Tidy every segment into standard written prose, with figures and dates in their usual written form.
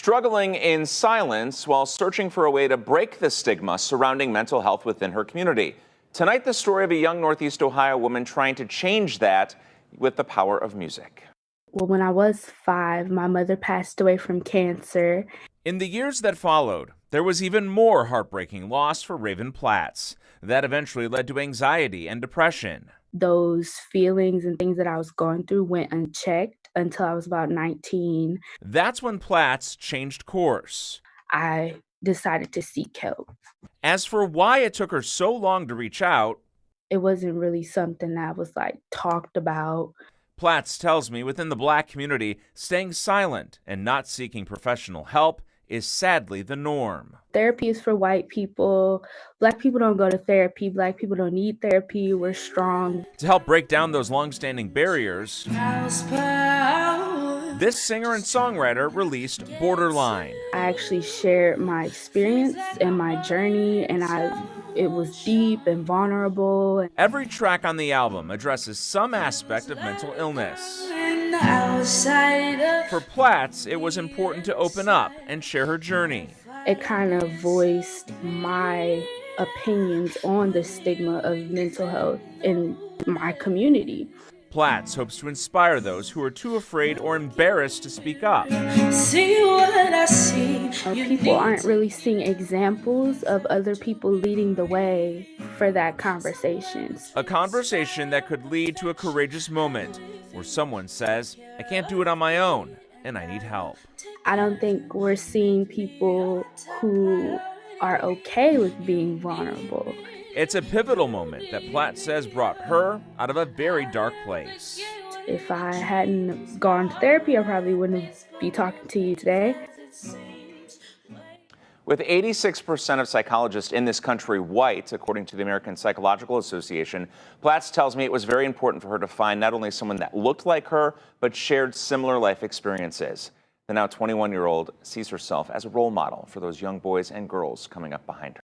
struggling in silence while searching for a way to break the stigma surrounding mental health within her community. Tonight, the story of a young Northeast Ohio woman trying to change that with the power of music. Well, when I was 5, my mother passed away from cancer. In the years that followed, there was even more heartbreaking loss for Raven Platts. That eventually led to anxiety and depression. Those feelings and things that I was going through went unchecked until I was about 19. That's when Platts changed course. I decided to seek help. As for why it took her so long to reach out, it wasn't really something that was talked about. Platts tells me within the Black community, staying silent and not seeking professional help is sadly the norm. Therapy is for white people. Black people don't go to therapy. Black people don't need therapy. We're strong. To help break down those long-standing barriers, this singer and songwriter released Borderline. I actually shared my experience and my journey, and it was deep and vulnerable. Every track on the album addresses some aspect of mental illness. For Platts, it was important to open up and share her journey. It kind of voiced my opinions on the stigma of mental health in my community. Platts hopes to inspire those who are too afraid or embarrassed to speak up. See what I see. People aren't really seeing examples of other people leading the way for that conversation. A conversation that could lead to a courageous moment where someone says, I can't do it on my own, and I need help. I don't think we're seeing people who are okay with being vulnerable. It's a pivotal moment that Platts says brought her out of a very dark place. If I hadn't gone to therapy, I probably wouldn't be talking to you today. With 86% of psychologists in this country white, according to the American Psychological Association, Platts tells me it was very important for her to find not only someone that looked like her, but shared similar life experiences. The now 21-year-old sees herself as a role model for those young boys and girls coming up behind her.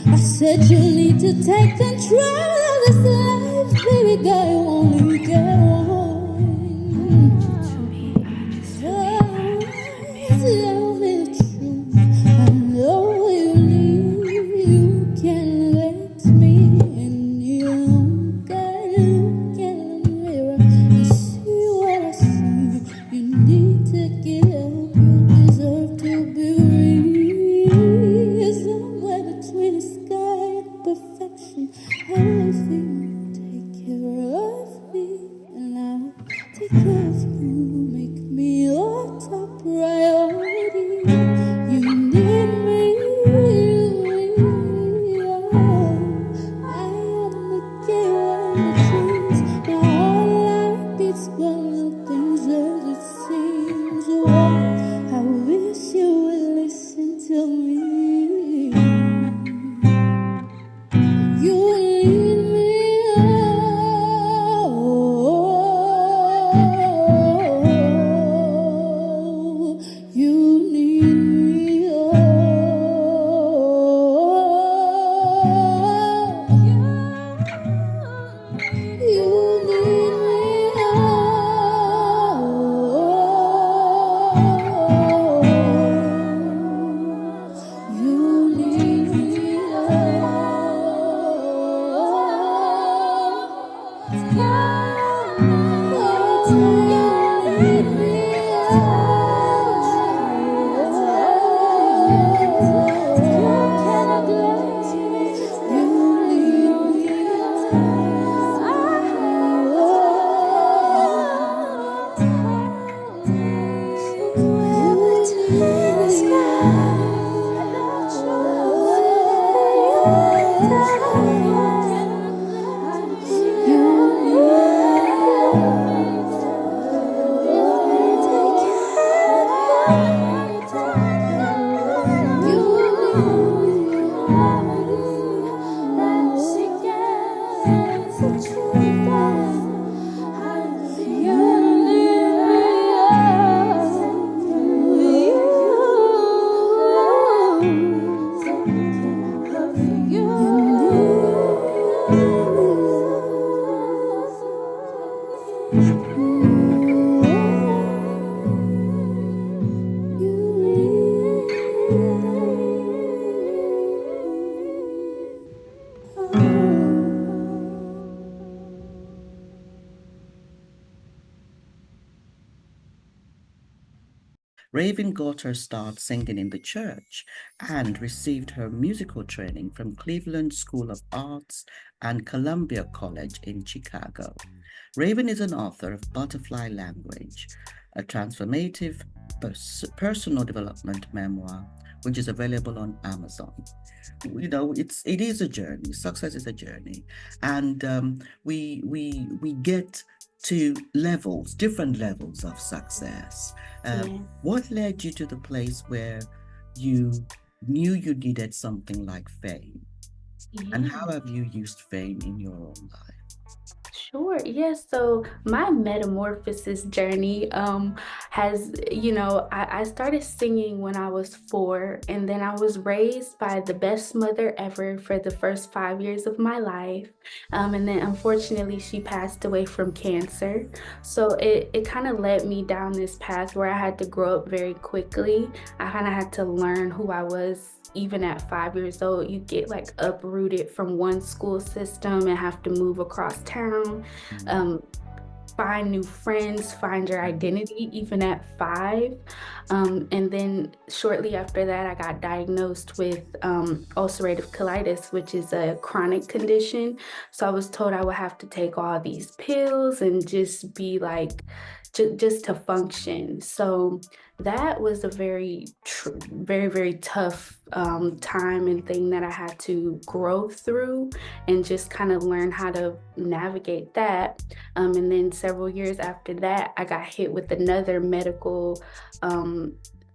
I said you need to take control of this life, baby girl, you only get one. Tell me the truth, I know you need, you can let me, and you don't gotta look in the mirror and see what I see. You need to get up, you deserve to be free. Somewhere between the sky and perfection, how I feel, take care of me, and Raven got her start singing in the church and received her musical training from Cleveland School of Arts and Columbia College in Chicago. Raven is an author of Butterfly Language, a transformative personal development memoir, which is available on Amazon. You know, it is a journey. Success is a journey, and we get to levels, different levels of success. What led you to the place where you knew you needed something like fame? And how have you used fame in your own life? Sure. Yes. So my metamorphosis journey has, I started singing when I was 4, and then I was raised by the best mother ever for the first 5 years of my life. And then unfortunately, she passed away from cancer. So it kind of led me down this path where I had to grow up very quickly. I kind of had to learn who I was. Even at 5 years old, you get like uprooted from one school system and have to move across town, find new friends, find your identity, even at 5. And then shortly after that, I got diagnosed with ulcerative colitis, which is a chronic condition. So I was told I would have to take all these pills and just be like, just to function. So that was a very, very tough time and thing that I had to grow through and just kind of learn how to navigate that. And then several years after that, I got hit with another medical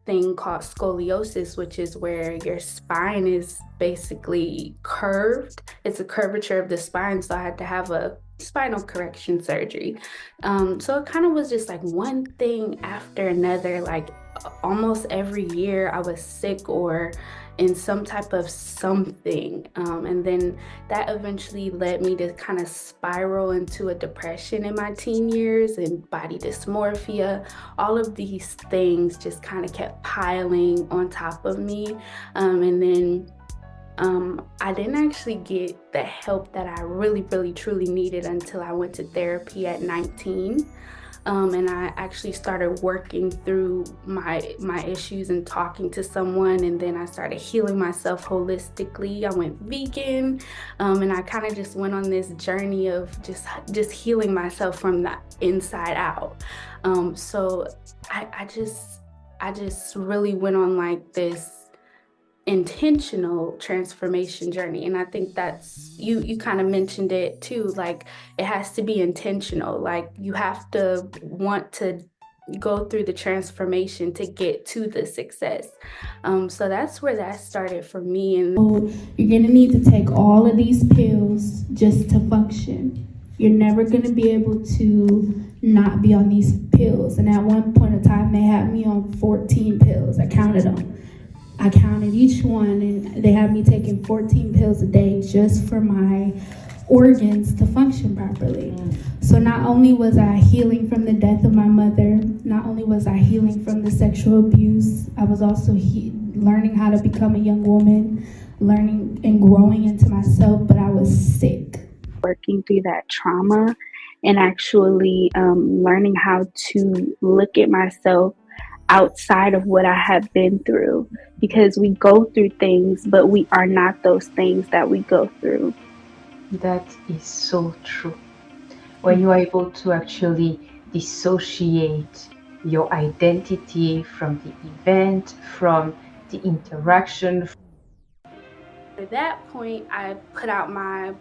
thing called scoliosis, which is where your spine is basically curved. It's a curvature of the spine. So I had to have a spinal correction surgery. So it kind of was just like one thing after another. Like almost every year I was sick or in some type of something. And then that eventually led me to kind of spiral into a depression in my teen years and body dysmorphia. All of these things just kind of kept piling on top of me. And then I didn't actually get the help that I really, truly needed until I went to therapy at 19. And I actually started working through my issues and talking to someone, and then I started healing myself holistically. I went vegan, and I kind of just went on this journey of just healing myself from the inside out. So I just really went on like this intentional transformation journey, and I think that's you kind of mentioned it too. Like it has to be intentional. Like you have to want to go through the transformation to get to the success. So that's where that started for me. And you're gonna need to take all of these pills just to function. You're never gonna be able to not be on these pills. And at one point in time, they had me on 14 pills. I counted them. I counted each one, and they had me taking 14 pills a day just for my organs to function properly. So not only was I healing from the death of my mother, not only was I healing from the sexual abuse, I was also learning how to become a young woman, learning and growing into myself, but I was sick. Working through that trauma and actually learning how to look at myself outside of what I have been through, because we go through things, but we are not those things that we go through. That is so true. When you are able to actually dissociate your identity from the event, from the interaction. At that point, I put out my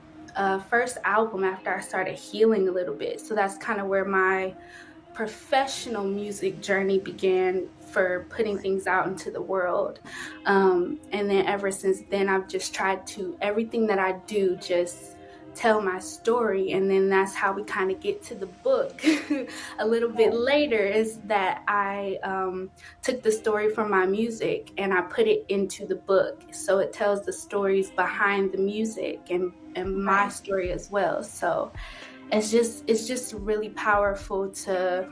first album after I started healing a little bit. So that's kind of where my professional music journey began for putting things out into the world. And then ever since then, I've just tried to, everything that I do, just tell my story. And then that's how we kind of get to the book a little bit later, is that I took the story from my music and I put it into the book. So it tells the stories behind the music and my story as well. So it's just really powerful to,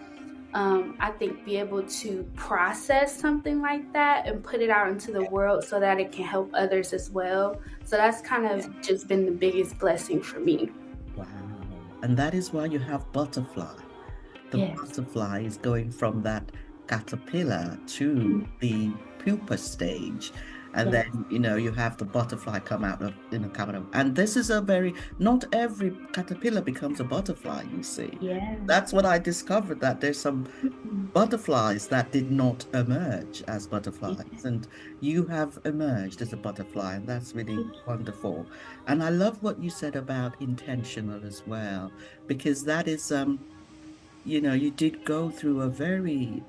I think, be able to process something like that and put it out into the world so that it can help others as well. So that's kind of just been the biggest blessing for me. Wow. And that is why you have Butterfly. The Yes. butterfly is going from that caterpillar to the pupa stage. And Yes. then, you have the butterfly come out of, and this is not every caterpillar becomes a butterfly, you see. Yeah. That's what I discovered, that there's some Mhm. butterflies that did not emerge as butterflies, and you have emerged as a butterfly, and that's really wonderful. And I love what you said about intentional as well, because that is, you did go through a very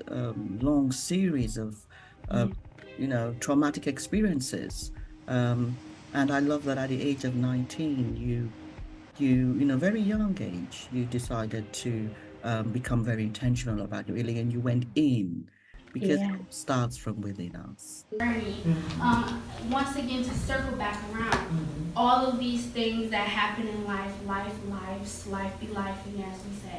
long series of, uh, Yeah. traumatic experiences. Um, and I love that at the age of 19, very young age, you decided to become very intentional about your healing, and you went in, because it Yeah. all starts from within us. Journey. Once again, to circle back around, all of these things that happen in life be lifing, as we say,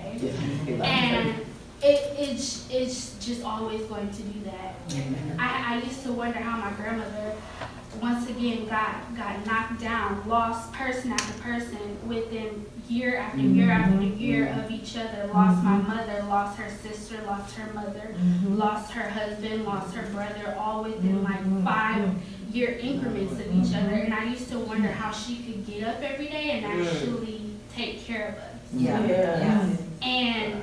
and it's just always going to do that. I used to wonder how my grandmother, once again, got knocked down, lost person after person within year after year after year of each other. Lost my mother, lost her sister, lost her mother, lost her husband, lost her brother, all within like 5-year increments of each other. And I used to wonder how she could get up every day and actually take care of us. Yeah. And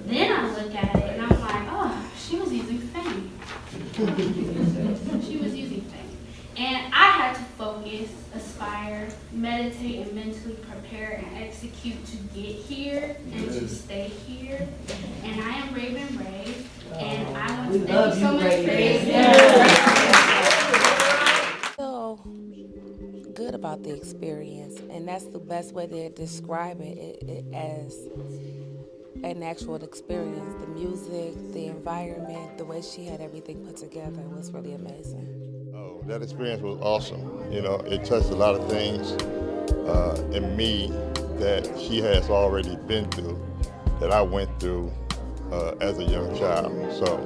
then I look at it and I'm like, oh, she was using fame. She was using fame. And I had to focus, aspire, meditate, and mentally prepare and execute to get here and to stay here. And I am Raven Ray, and I want to thank you so much for this. Feel good about the experience, and that's the best way to describe it as an actual experience. The music, the environment, the way she had everything put together was really amazing. Oh, that experience was awesome. It touched a lot of things in me that she has already been through, that I went through as a young child. So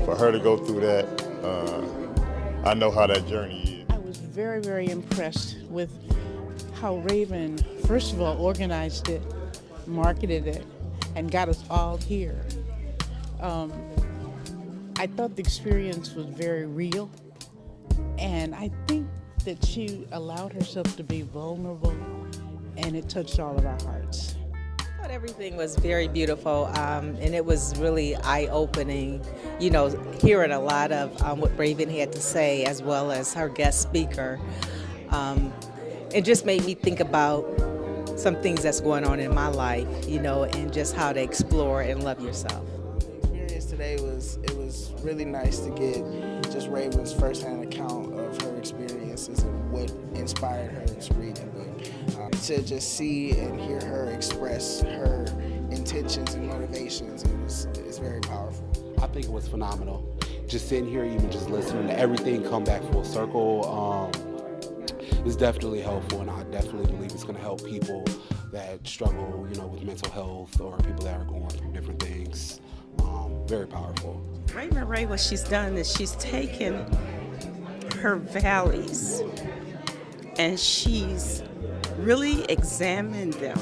for her to go through that, I know how that journey is. I was very, very impressed with how Raven, first of all, organized it, marketed it, and got us all here. I thought the experience was very real. And I think that she allowed herself to be vulnerable, and it touched all of our hearts. I thought everything was very beautiful, and it was really eye-opening, hearing a lot of what Raven had to say, as well as her guest speaker. It just made me think about some things that's going on in my life, and just how to explore and love yourself. The experience today it was really nice to get just Raven's firsthand account of her experiences and what inspired her to read the book. To just see and hear her express her intentions and motivations, it's very powerful. I think it was phenomenal. Just sitting here, even just listening to everything come back full circle, is definitely helpful, and I definitely believe it's going to help people that struggle, with mental health, or people that are going through different things. Very powerful. Raven Ray, what she's done is she's taken her valleys and she's really examined them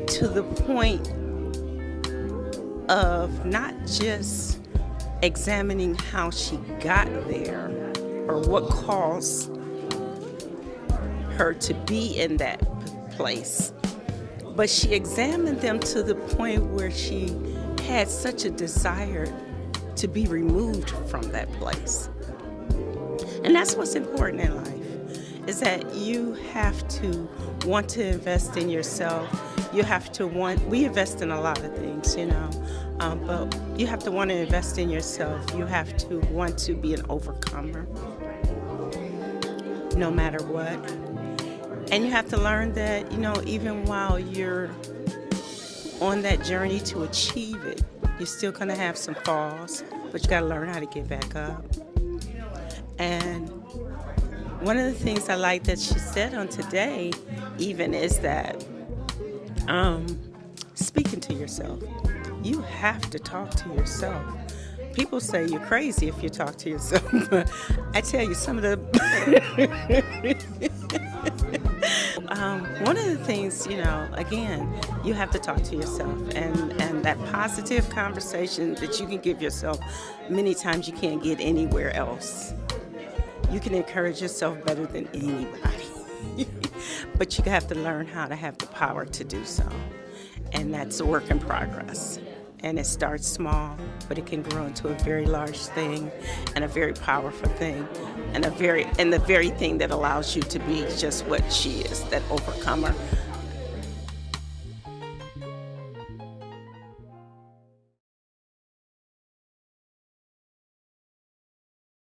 to the point of not just examining how she got there or what caused her to be in that place, but she examined them to the point where she had such a desire to be removed from that place. And that's what's important in life, is that you have to want to invest in yourself. You have to we invest in a lot of things, but you have to want to invest in yourself. You have to want to be an overcomer, no matter what. And you have to learn that, even while you're on that journey to achieve it, you're still going to have some falls, but you got to learn how to get back up. And one of the things I like that she said on today even is that speaking to yourself. You have to talk to yourself, people say you're crazy if you talk to yourself. I tell you, some of the one of the things, again, you have to talk to yourself, and that positive conversation that you can give yourself, many times you can't get anywhere else. You can encourage yourself better than anybody, but you have to learn how to have the power to do so, and that's a work in progress. And it starts small, but it can grow into a very large thing and a very powerful thing and the very thing that allows you to be just what she is, that overcomer